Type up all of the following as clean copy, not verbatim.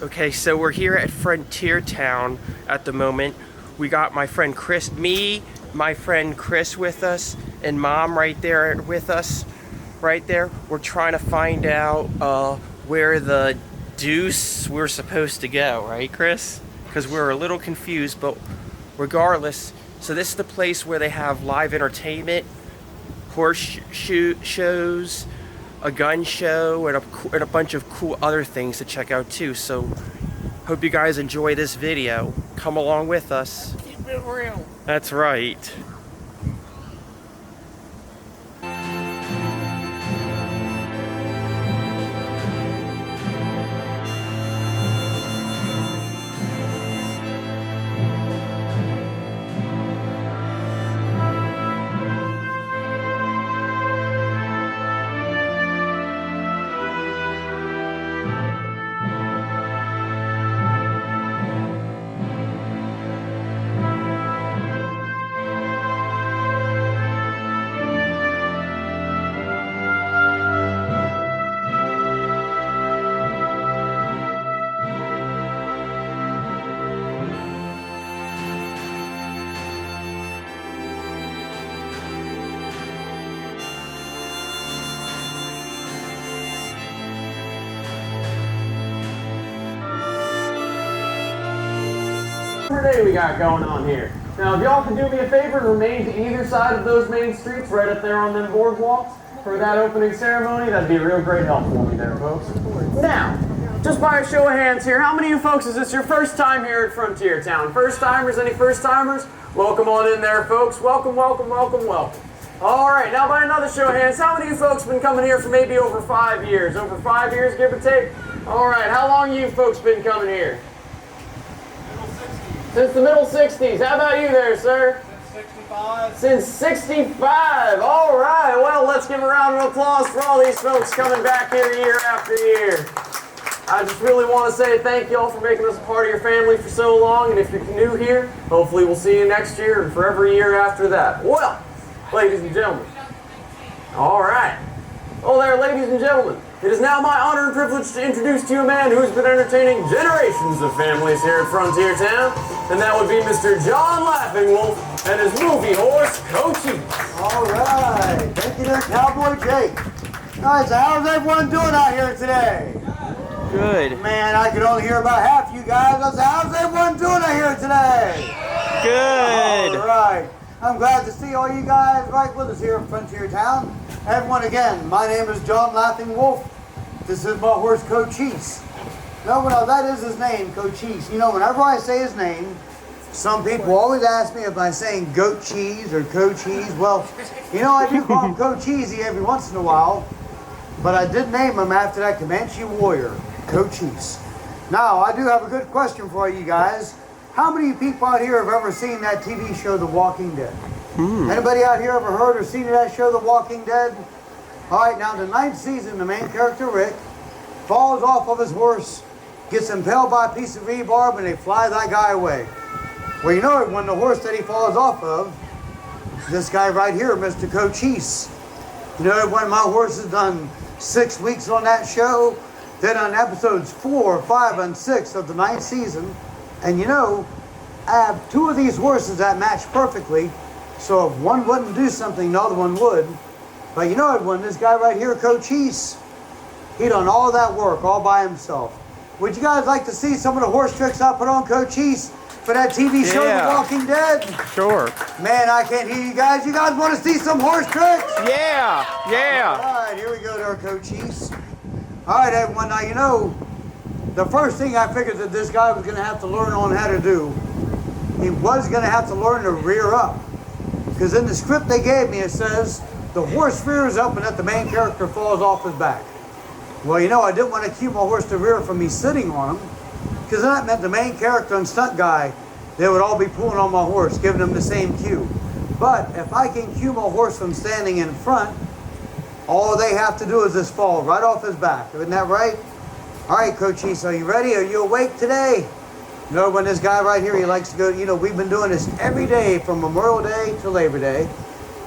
Okay, so we're here at Frontier Town at the moment. We got my friend Chris, my friend Chris with us, and Mom right there with us, right there. We're trying to find out where the deuce we're supposed to go, right, Chris? Because we're a little confused, but regardless. So this is the place where they have live entertainment, horse shows, a gun show, and a bunch of cool other things to check out too. So hope you guys enjoy this video. Come along with us. Keep it real. That's right. Day we got going on here. Now, if y'all can do me a favor and remain to either side of those main streets, right up there on them boardwalks, for that opening ceremony, that'd be a real great help for me there, folks. Now, just by a show of hands here, how many of you folks is this your first time here at Frontier Town? First timers? Any first timers? Welcome on in there, folks. Welcome, welcome, welcome, welcome. All right, now by another show of hands, how many of you folks been coming here for maybe over 5 years? Over 5 years, give or take? All right, how long you folks been coming here? Since the middle 60s. How about you there, sir? Since 65. Since 65. All right. Well, let's give a round of applause for all these folks coming back here year after year. I just really want to say thank you all for making us a part of your family for so long. And if you're new here, hopefully we'll see you next year and for every year after that. Well, ladies and gentlemen. All right. Oh there, ladies and gentlemen. It is now my honor and privilege to introduce to you a man who's been entertaining generations of families here at Frontier Town, and that would be Mr. John Laughingwolf and his movie horse, Coachy. All right. Thank you there, Cowboy Jake. All right, so how's everyone doing out here today? Good. Man, I could only hear about half you guys. I said, how's everyone doing out here today? Good. All right. I'm glad to see all you guys right with us here in Frontier Town. Everyone, again, my name is John Laughingwolf. This is my horse, Cochise. No, that is his name, Cochise. You know, whenever I say his name, some people always ask me if I'm saying goat cheese or co-cheese. Well, you know, I do call him Cochise every once in a while, but I did name him after that Comanche warrior, Cochise. Now, I do have a good question for you guys. How many people out here have ever seen that TV show, The Walking Dead? Anybody out here ever heard or seen that show, The Walking Dead? All right, now the 9th season, the main character, Rick, falls off of his horse, gets impaled by a piece of rebar, and they fly that guy away. Well, you know, when the horse that he falls off of, this guy right here, Mr. Cochise. You know, when my horse has done 6 weeks on that show, then on episodes 4, 5, and 6 of the 9th season, and you know, I have 2 of these horses that match perfectly, so if one wouldn't do something, the other one would. But you know when this guy right here, Cochise, he done all that work all by himself. Would you guys like to see some of the horse tricks I put on Cochise for that TV show, The Walking Dead? Sure. Man, I can't hear you guys. You guys want to see some horse tricks? Yeah. Yeah. All right, here we go there, Cochise. All right, everyone. Now, you know, the first thing I figured that this guy was going to have to learn on how to do, he was going to have to learn to rear up. Because in the script they gave me, it says, the horse rears up and that the main character falls off his back. Well, you know, I didn't want to cue my horse to rear from me sitting on him, because then that meant the main character and stunt guy, they would all be pulling on my horse, giving them the same cue. But if I can cue my horse from standing in front, all they have to do is just fall right off his back. Isn't that right? All right, Cochise, are you ready? Are you awake today? You know, when this guy right here, he likes to go, you know, we've been doing this every day from Memorial Day to Labor Day.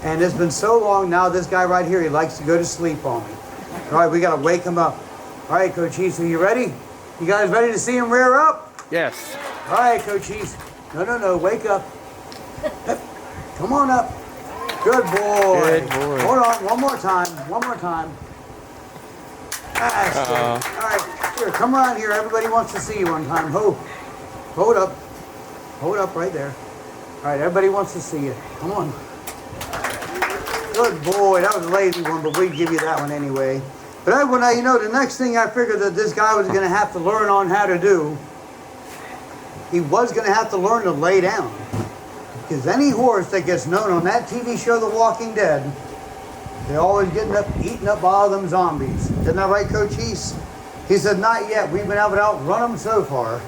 And it's been so long now, this guy right here, he likes to go to sleep on me. All right, we got to wake him up. All right, Cochise, are you ready? You guys ready to see him rear up? Yes. All right, Cochise. No, wake up. Come on up. Good boy. Good boy. Hold on, one more time. That's good. All right, here, come around here. Everybody wants to see you one time. Hold up. Hold up right there. All right, everybody wants to see you. Come on. Good boy. That was a lazy one, but we'd give you that one anyway. But you know, the next thing I figured that this guy was going to have to learn on how to do, he was going to have to learn to lay down. Because any horse that gets known on that TV show, The Walking Dead, they're always eating up all them zombies. Isn't that right, Cochise? He said, not yet. We've been able to outrun them so far.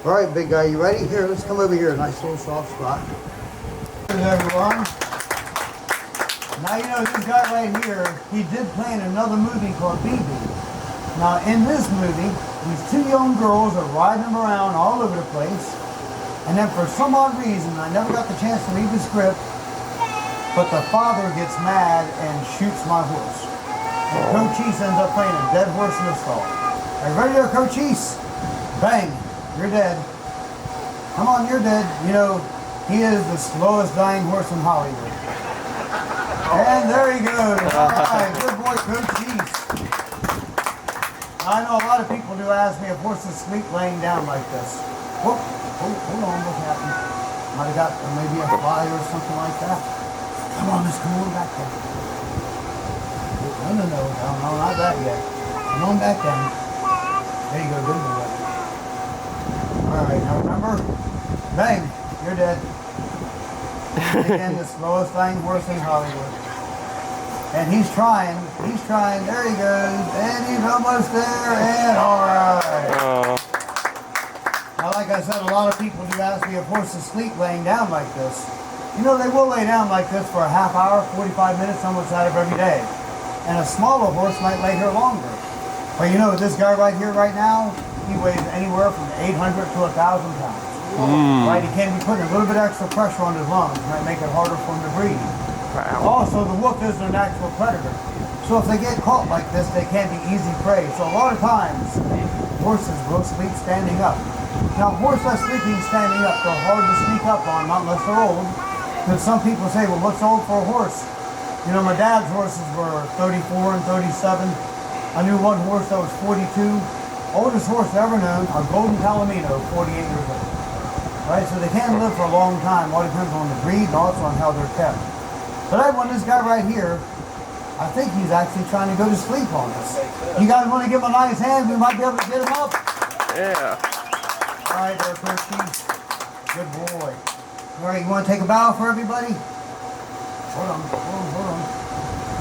All right, big guy, you ready? Here, let's come over here. Nice little soft spot. Here's everyone. Now, you know, this guy right here, he did play in another movie called BB. Now, in this movie, these two young girls are riding him around all over the place. And then for some odd reason, I never got the chance to read the script, but the father gets mad and shoots my horse. And Cochise ends up playing a dead horse in the stall. Are you ready there, Cochise? Bang, you're dead. Come on, you're dead. You know, he is the slowest dying horse in Hollywood. And there he goes. All right, good boy, Cochise. I know a lot of people do ask me if horses sleep laying down like this. Whoop. Hold on, what happened? Might have got maybe a fly or something like that. Come on, let's come on back there. No, not that yet. Come on back down. There you go, good boy. All right, now remember, bang, you're dead. Again, the slowest dying horse in Hollywood. And he's trying, there he goes, and he's almost there, and all right. Now, like I said, a lot of people do ask me if horses sleep laying down like this. You know, they will lay down like this for a half hour, 45 minutes, almost out of every day. And a smaller horse might lay here longer. But you know, this guy right here right now, he weighs anywhere from 800 to 1,000 pounds. Right, he can be putting a little bit extra pressure on his lungs, might make it harder for him to breathe. Wow. Also, the wolf is their natural predator. So if they get caught like this, they can be easy prey. So a lot of times, horses will sleep standing up. Now, horses are sleeping standing up. They're hard to sneak up on, not unless they're old. Because some people say, well, what's old for a horse? You know, my dad's horses were 34 and 37. I knew one horse that was 42. Oldest horse ever known, a Golden Palomino, 48 years old. Right, so they can live for a long time. All depends on the breed and also on how they're kept. But I want this guy right here. I think he's actually trying to go to sleep on us. You guys want to give him a nice hand? We might be able to get him up. Yeah. All right, there, Cochise. Good boy. All right, you want to take a bow for everybody? Hold on. All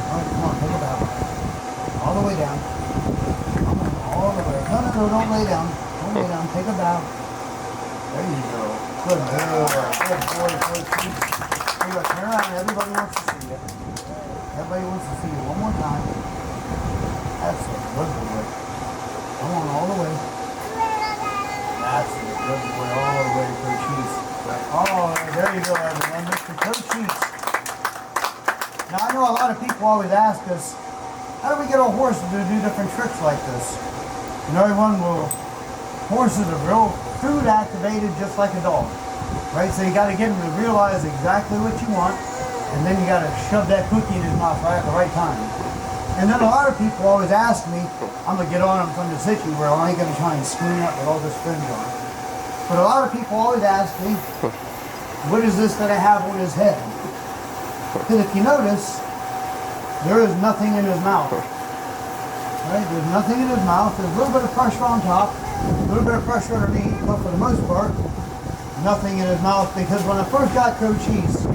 right, come on, take a bow. All the way down. Come on, all the way. No, don't lay down. Don't lay down. Take a bow. There you go. Good boy, Cochise. Hey, look, turn around. Everybody wants to see you. Everybody wants to see you one more time. That's a good boy. Come on, all the way. That's a good boy, all the way, Cochise. Oh, there you go, everyone. Mr. Cochise. Now, I know a lot of people always ask us, how do we get a horse to do different tricks like this? You know, horses are real food activated just like a dog. Right, so you got to get him to realize exactly what you want, and then you got to shove that cookie in his mouth right at the right time. And then a lot of people always ask me, I'm going to get on him from the situ where I ain't going to try and screen up with all this fringe on. But a lot of people always ask me, what is this that I have on his head? Because if you notice, there is nothing in his mouth. Right, there's nothing in his mouth. There's a little bit of pressure on top, a little bit of pressure underneath, but for the most part, nothing in his mouth. Because when I first got Cochise,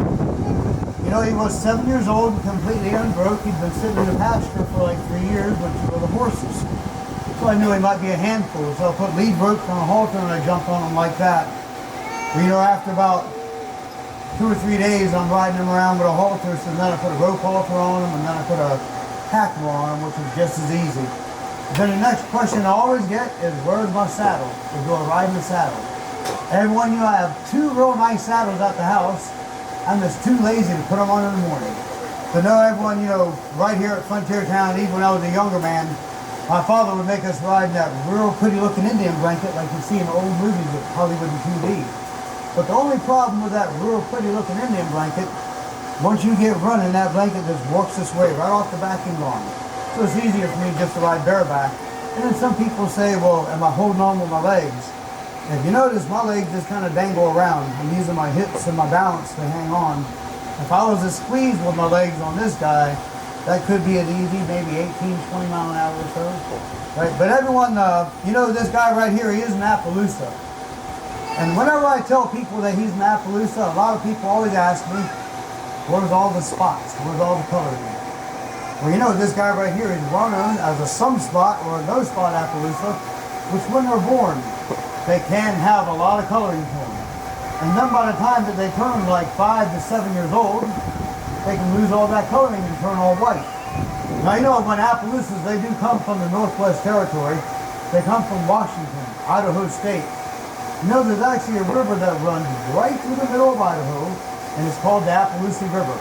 you know, he was 7 years old and completely unbroke. He'd been sitting in the pasture for like 3 years with two other horses. So I knew he might be a handful. So I put lead ropes on a halter and I jumped on him like that. But, you know, after about 2 or 3 days, I'm riding him around with a halter. So then I put a rope halter on him, and then I put a hackle on him, which was just as easy. Then the next question I always get is, where's my saddle? To go ride in the saddle. Everyone, you know, I have 2 real nice saddles at the house. I'm just too lazy to put them on in the morning. So no, everyone, you know, right here at Frontier Town, even when I was a younger man, My father would make us ride in that real pretty looking Indian blanket like you see in old movies of Hollywood and TV. But the only problem with that real pretty looking Indian blanket, once you get running, that blanket just works this way right off the back and gone. So it's easier for me just to ride bareback. And then some people say, well, am I holding on with my legs? If you notice, my legs just kind of dangle around. I'm using my hips and my balance to hang on. If I was to squeeze with my legs on this guy, that could be an easy, maybe 18, 20 mile an hour or so. Right? But everyone, you know this guy right here, he is an Appaloosa. And whenever I tell people that he's an Appaloosa, a lot of people always ask me, where's all the spots? Where's all the coloring? Well, you know, this guy right here is well known as a some spot or a no spot Appaloosa, which when they're born, they can have a lot of coloring to them. And then by the time that they turn like 5 to 7 years old, they can lose all that coloring and turn all white. Now you know when Appaloosas, they do come from the Northwest Territory. They come from Washington, Idaho State. You know there's actually a river that runs right through the middle of Idaho, and it's called the Appaloosa River.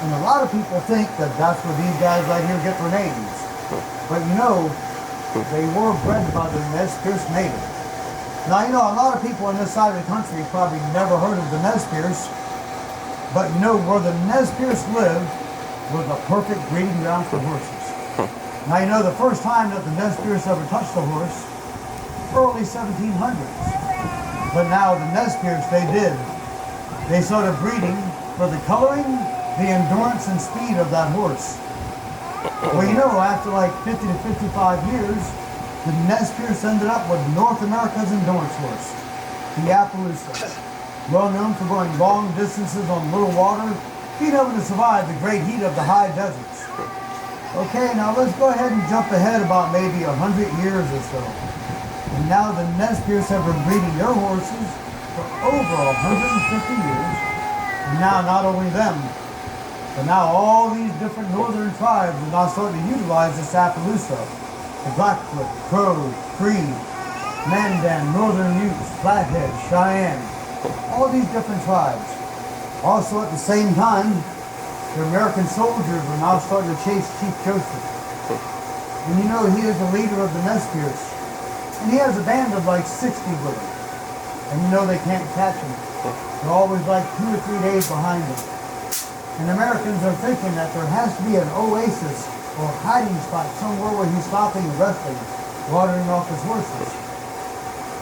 And a lot of people think that that's where these guys right here get their names. But you know, they were bred by the Nez Perce Native. Now, you know, a lot of people on this side of the country probably never heard of the Nez Perce, but you know, where the Nez Perce lived was a perfect breeding ground for horses. Now, you know, the first time that the Nez Perce ever touched a horse, early 1700s. But now the Nez Perce, they did. They started breeding for the coloring, the endurance, and speed of that horse. Well, you know, after like 50 to 55 years, the Nez Perce ended up with North America's endurance horse, the Appaloosa. Well known for going long distances on little water, being able to survive the great heat of the high deserts. Okay, now let's go ahead and jump ahead about maybe 100 years or so. And now the Nez Perce have been breeding their horses for over 150 years. And now not only them, but now all these different northern tribes are now starting to utilize this Appaloosa. The Blackfoot, Crow, Cree, Mandan, Northern Utes, Flathead, Cheyenne, all these different tribes. Also at the same time, the American soldiers are now starting to chase Chief Joseph. And you know, he is the leader of the Nez Perce. And he has a band of like 60 with him. And you know they can't catch him. They're always like 2 or 3 days behind him. And Americans are thinking that there has to be an oasis or hiding spot somewhere where he's stopping and resting, watering off his horses.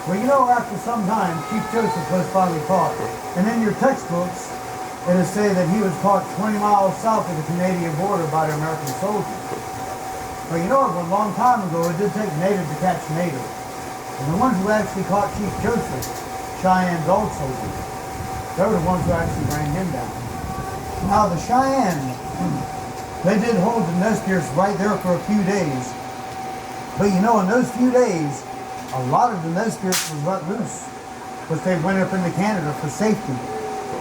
Well, you know, after some time, Chief Joseph was finally caught. And in your textbooks, it is said that he was caught 20 miles south of the Canadian border by the American soldiers. But you know, a long time ago, it did take native to catch native. And the ones who actually caught Chief Joseph, Cheyenne dog soldiers, they were the ones who actually ran him down. Now the Cheyenne, they did hold the Nez Perce right there for a few days. But you know, in those few days, a lot of the Nez Perce was let loose, but they went up into Canada for safety.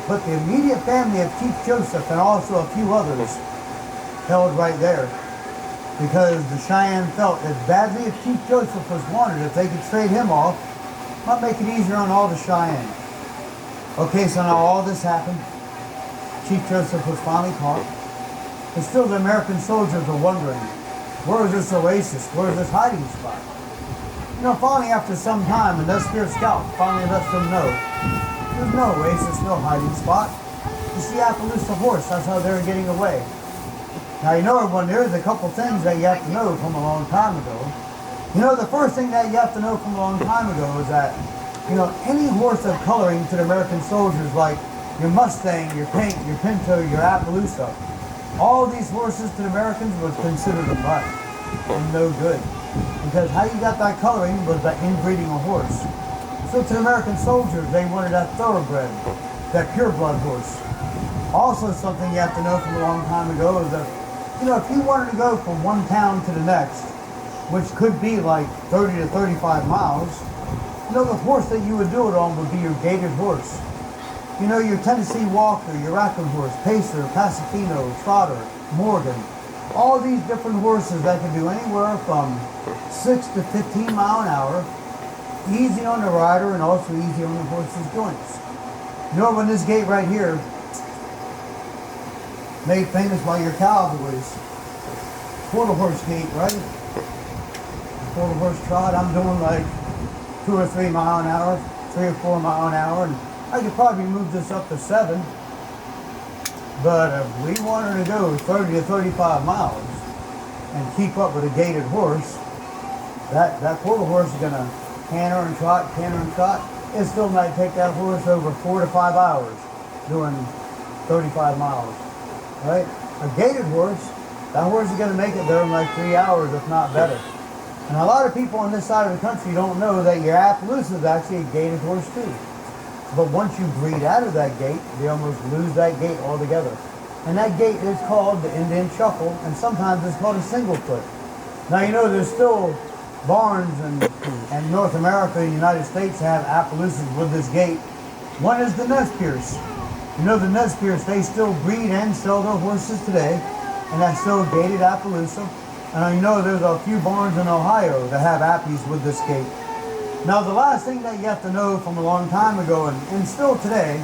But the immediate family of Chief Joseph and also a few others held right there, because the Cheyenne felt as badly as Chief Joseph was wanted, if they could trade him off, might make it easier on all the Cheyenne. Okay, so now all this happened. Chief Joseph was finally caught. And still the American soldiers are wondering, where is this oasis? Where is this hiding spot? You know, finally after some time, the Nez Perce scout finally lets them know, there's no oasis, no hiding spot. It's the Appaloosa horse, that's how they're getting away. Now you know everyone, there's a couple things that you have to know from a long time ago. You know, the first thing that you have to know from a long time ago is that, you know, any horse of coloring to the American soldiers, like your Mustang, your Pink, your Pinto, your Appaloosa, all these horses to the Americans was considered a mutt and no good. Because how you got that coloring was by inbreeding a horse. So to the American soldiers, they wanted that thoroughbred, that pureblood horse. Also something you have to know from a long time ago is that, you know, if you wanted to go from one town to the next, which could be like 30 to 35 miles, you know, the horse that you would do it on would be your gaited horse. You know, your Tennessee Walker, your Raccoon horse, Pacer, Pasifino, Trotter, Morgan, all these different horses that can do anywhere from 6 to 15 mile an hour, easy on the rider and also easy on the horse's joints. You know, when this gate right here, made famous by your cowboys, quarter horse gate, right? quarter horse trot, I'm doing like 2 or 3 mile an hour, 3 or 4 mile an hour, and I could probably move this up to 7. But if we wanted to go 30 to 35 miles and keep up with a gaited horse, that quarter horse is gonna canter and trot, canter and trot. It still might take that horse over 4 to 5 hours doing 35 miles, right? A gaited horse, that horse is gonna make it there in like 3 hours, if not better. And a lot of people on this side of the country don't know that your Appaloosa is actually a gaited horse too. But once you breed out of that gait, they almost lose that gait altogether. And that gait is called the Indian shuffle, and sometimes it's called a single foot. Now, you know, there's still barns in North America and the United States have Appaloosas with this gait. One is the Nez Perce. You know, the Nez Perce, they still breed and sell their horses today, and that's still a gaited Appaloosa. And I know there's a few barns in Ohio that have Appies with this gait. Now, the last thing that you have to know from a long time ago, and still today,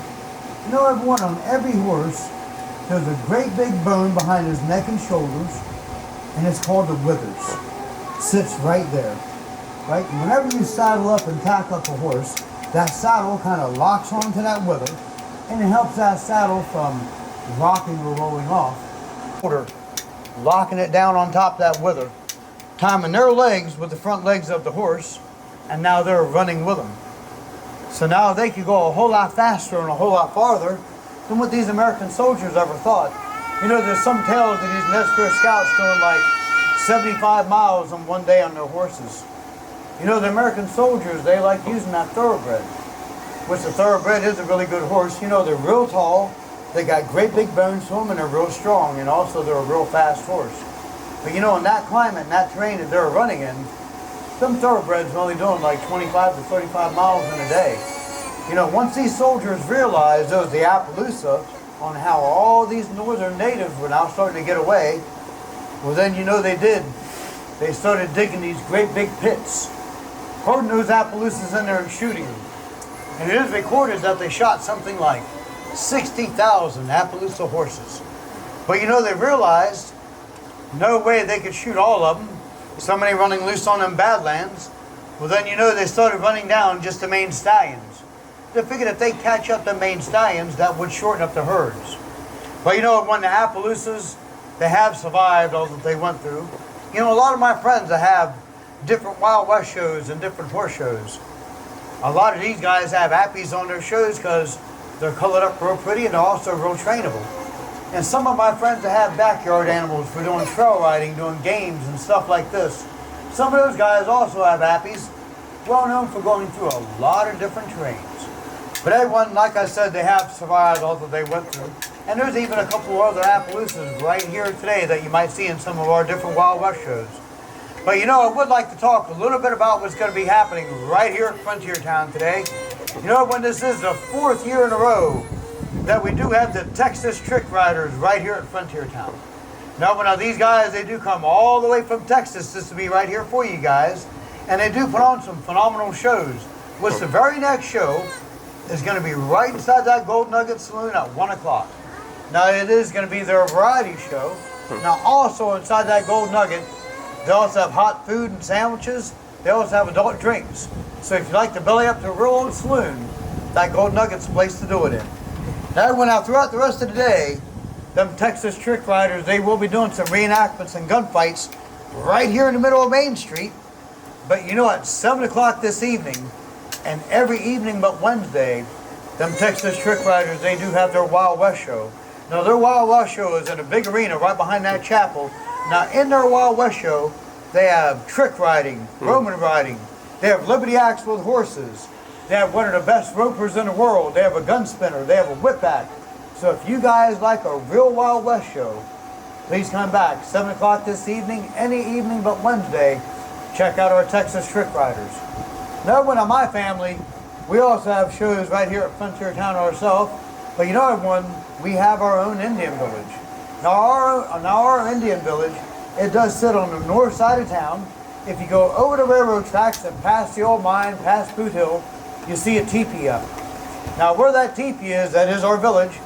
you know, everyone, on every horse, there's a great big bone behind his neck and shoulders, and it's called the withers. Sits right there, right? And whenever you saddle up and tack up a horse, that saddle kind of locks onto that wither, and it helps that saddle from rocking or rolling off. Locking it down on top of that wither, timing their legs with the front legs of the horse, and now they're running with them. So now they could go a whole lot faster and a whole lot farther than what these American soldiers ever thought. You know, there's some tales that these Nez Perce scouts doing like 75 miles in one day on their horses. You know, the American soldiers, they like using that thoroughbred, which the thoroughbred is a really good horse. You know, they're real tall, they got great big bones to them, and they're real strong, and also they're a real fast horse. But you know, in that climate and that terrain that they're running in, some thoroughbreds are only doing like 25 to 35 miles in a day. You know, once these soldiers realized it was the Appaloosa, on how all these northern natives were now starting to get away, well then, you know, they did. They started digging these great big pits, putting those Appaloosas in there and shooting them. And it is recorded that they shot something like 60,000 Appaloosa horses. But you know, they realized no way they could shoot all of them. So many running loose on them Badlands. Well then, you know, they started running down just the main stallions. They figured if they catch up the main stallions, that would shorten up the herds. But you know, when the Appaloosas, they have survived all that they went through. You know, a lot of my friends that have different Wild West shows and different horse shows, a lot of these guys have Appies on their shows because they're colored up real pretty and they're also real trainable. And some of my friends that have backyard animals for doing trail riding, doing games and stuff like this, some of those guys also have Appies, well known for going through a lot of different terrains. But everyone, like I said, they have survived all that they went through. And there's even a couple of other Appaloosas right here today that you might see in some of our different Wild West shows. But you know, I would like to talk a little bit about what's going to be happening right here at Frontier Town today. You know, when this is the 4th year in a row that we do have the Texas Trick Riders right here at Frontier Town. Now these guys, they do come all the way from Texas just to be right here for you guys. And they do put on some phenomenal shows. Which the very next show is going to be right inside that Gold Nugget Saloon at 1 o'clock. Now it is going to be their variety show. Now also inside that Gold Nugget, they also have hot food and sandwiches. They also have adult drinks. So if you like to belly up to a real old saloon, that Gold Nugget's the place to do it in. Now throughout the rest of the day, them Texas Trick Riders, they will be doing some reenactments and gunfights right here in the middle of Main Street. But you know, at 7 o'clock this evening, and every evening but Wednesday, them Texas Trick Riders, they do have their Wild West show. Now their Wild West show is in a big arena right behind that chapel. Now in their Wild West show, they have trick riding, Roman riding, they have Liberty acts with horses, they have one of the best ropers in the world, they have a gun spinner, they have a whip act. So if you guys like a real Wild West show, please come back 7 o'clock this evening, any evening but Wednesday. Check out our Texas Trick Riders. Now, one of my family, we also have shows right here at Frontier Town ourselves. But you know, everyone, we have our own Indian village. Now our Indian village, it does sit on the north side of town. If you go over the railroad tracks and past the old mine, past Boot Hill, you see a teepee up. Now where that teepee is, that is our village.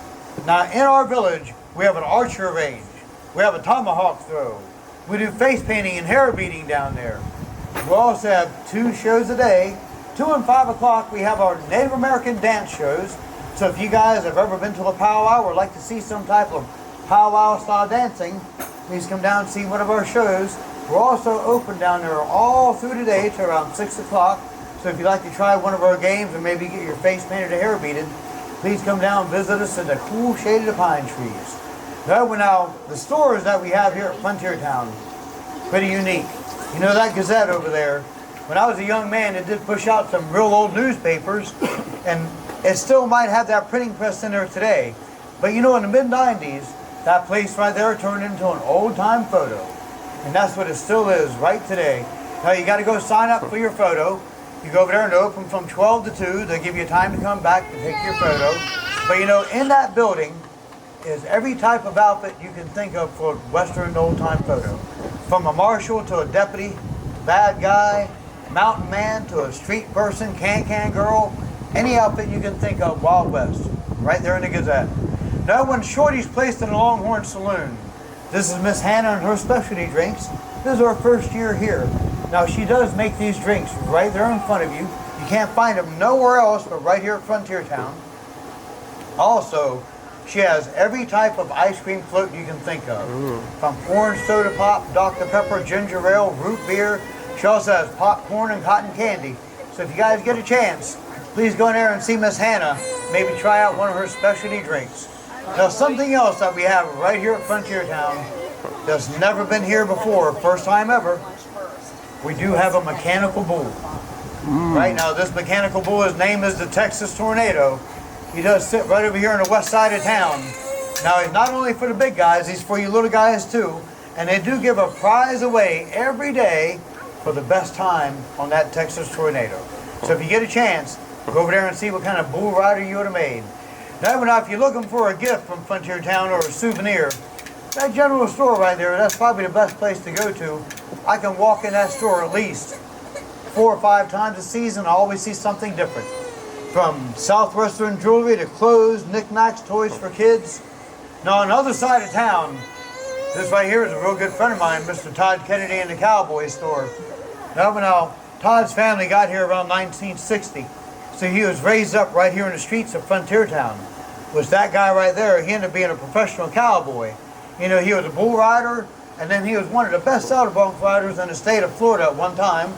Now in our village, we have an archer range. We have a tomahawk throw. We do face painting and hair beating down there. We also have 2 shows a day. 2 and 5 o'clock, we have our Native American dance shows. So if you guys have ever been to a powwow or like to see some type of powwow style dancing, please come down and see one of our shows. We're also open down there all through the day to around 6 o'clock. So if you'd like to try one of our games and maybe get your face painted or hair beaded, please come down and visit us in the cool shade of the pine trees. Now, the stores that we have here at Frontier Town, pretty unique. You know that Gazette over there? When I was a young man, it did push out some real old newspapers, and it still might have that printing press in there today. But you know, in the mid-90s, that place right there turned into an old-time photo. And that's what it still is right today. Now, you got to go sign up for your photo. You go over there and they're open from 12 to 2. They'll give you time to come back to take your photo. But you know, in that building is every type of outfit you can think of for a Western old-time photo. From a marshal to a deputy, bad guy, mountain man to a street person, can-can girl, any outfit you can think of, Wild West, right there in the Gazette. Now, when Shorty's placed in the Longhorn Saloon, this is Miss Hannah and her specialty drinks. This is our first year here. Now, she does make these drinks right there in front of you. You can't find them nowhere else but right here at Frontier Town. Also, she has every type of ice cream float you can think of. From orange soda pop, Dr. Pepper, ginger ale, root beer. She also has popcorn and cotton candy. So if you guys get a chance, please go in there and see Miss Hannah. Maybe try out one of her specialty drinks. Now, something else that we have right here at Frontier Town that's never been here before, first time ever, we do have a mechanical bull. Right now, this mechanical bull, his name is the Texas Tornado. He does sit right over here on the west side of town. Now, he's not only for the big guys, he's for you little guys too. And they do give a prize away every day for the best time on that Texas Tornado. So if you get a chance, go over there and see what kind of bull rider you would have made. Now, if you're looking for a gift from Frontier Town or a souvenir, that general store right there, that's probably the best place to go to. I can walk in that store at least 4 or 5 times a season. I always see something different. From Southwestern jewelry to clothes, knickknacks, toys for kids. Now, on the other side of town, this right here is a real good friend of mine, Mr. Todd Kennedy in the Cowboy store. Now, Todd's family got here around 1960. So he was raised up right here in the streets of Frontier Town. Was that guy right there, he ended up being a professional cowboy. You know, he was a bull rider, and then he was one of the best saddle bronc riders in the state of Florida at one time.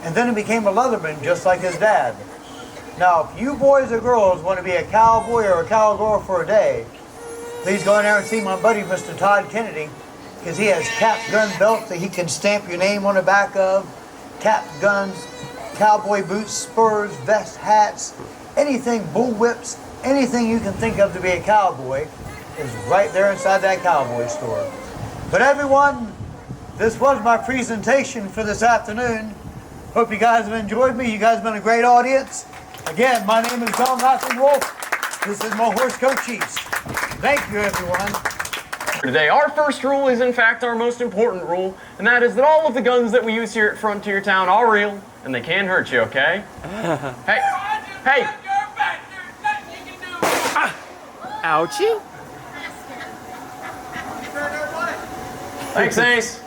And then he became a leatherman just like his dad. Now, if you boys or girls want to be a cowboy or a cowgirl for a day, please go in there and see my buddy, Mr. Todd Kennedy, because he has cap gun belts that he can stamp your name on the back of, cap guns, cowboy boots, spurs, vests, hats, anything, bull whips, anything you can think of to be a cowboy is right there inside that cowboy store. But everyone, this was my presentation for this afternoon. Hope you guys have enjoyed me. You guys have been a great audience. Again, my name is John Laughing Wolf. This is my horse Cochise. Thank you, everyone. Today, our first rule is in fact our most important rule, and that is that all of the guns that we use here at Frontier Town are real, and they can hurt you, okay? Hey! Ouchie? Thanks, Ace.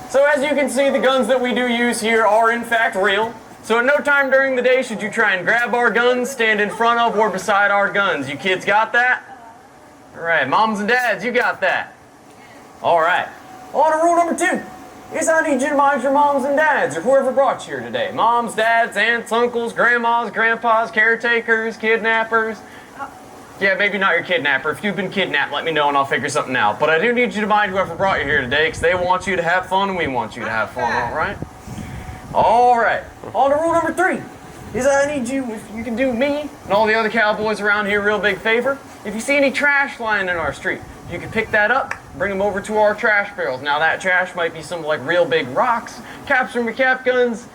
So as you can see, the guns that we do use here are in fact real. So at no time during the day should you try and grab our guns, stand in front of or beside our guns. You kids got that? All right, moms and dads, you got that? All right. On to rule number 2. Is I need you to mind your moms and dads, or whoever brought you here today. Moms, dads, aunts, uncles, grandmas, grandpas, caretakers, kidnappers. Yeah, maybe not your kidnapper. If you've been kidnapped, let me know and I'll figure something out. But I do need you to mind whoever brought you here today, because they want you to have fun and we want you to have fun, all right? All right. On to rule number 3. Is I need you, if you can do me and all the other cowboys around here a real big favor. If you see any trash lying in our street, you can pick that up, bring them over to our trash barrels. Now that trash might be some like real big rocks, caps from your cap guns,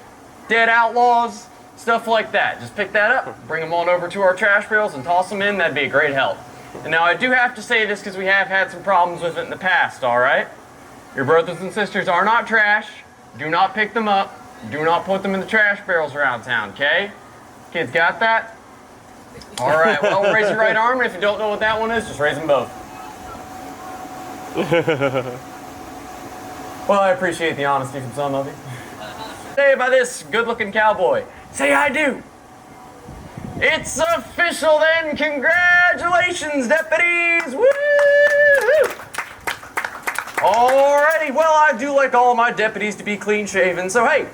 dead outlaws, stuff like that. Just pick that up, bring them on over to our trash barrels and toss them in. That'd be a great help. And now I do have to say this because we have had some problems with it in the past, all right? Your brothers and sisters are not trash. Do not pick them up. Do not put them in the trash barrels around town, okay? Kids got that? All right, well, raise your right arm, and if you don't know what that one is, just raise them both. Well, I appreciate the honesty from some of you. Say by this good-looking cowboy. Say I do. It's official then. Congratulations, deputies. Woo! Alrighty, well, I do like all my deputies to be clean shaven, so hey,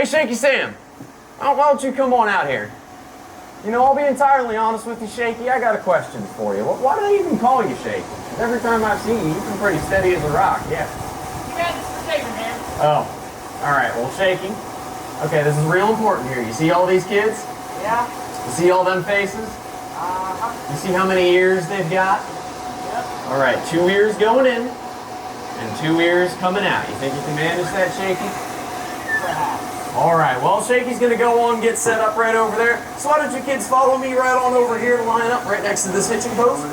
Shaky Sam, why don't you come on out here? You know, I'll be entirely honest with you, Shaky, I got a question for you. Why do they even call you Shaky? Every time I've seen you, you've been pretty steady as a rock, yeah. Yeah, this is David, man. Oh, alright, well, Shaky, okay, this is real important here. You see all these kids? Yeah. You see all them faces? You see how many ears they've got? Yep. Alright, 2 ears going in. And 2 ears coming out. You think you can manage that, Shaky? Perhaps. All right, well, Shaky's going to go on and get set up right over there. So why don't you kids follow me right on over here to line up right next to this hitching post?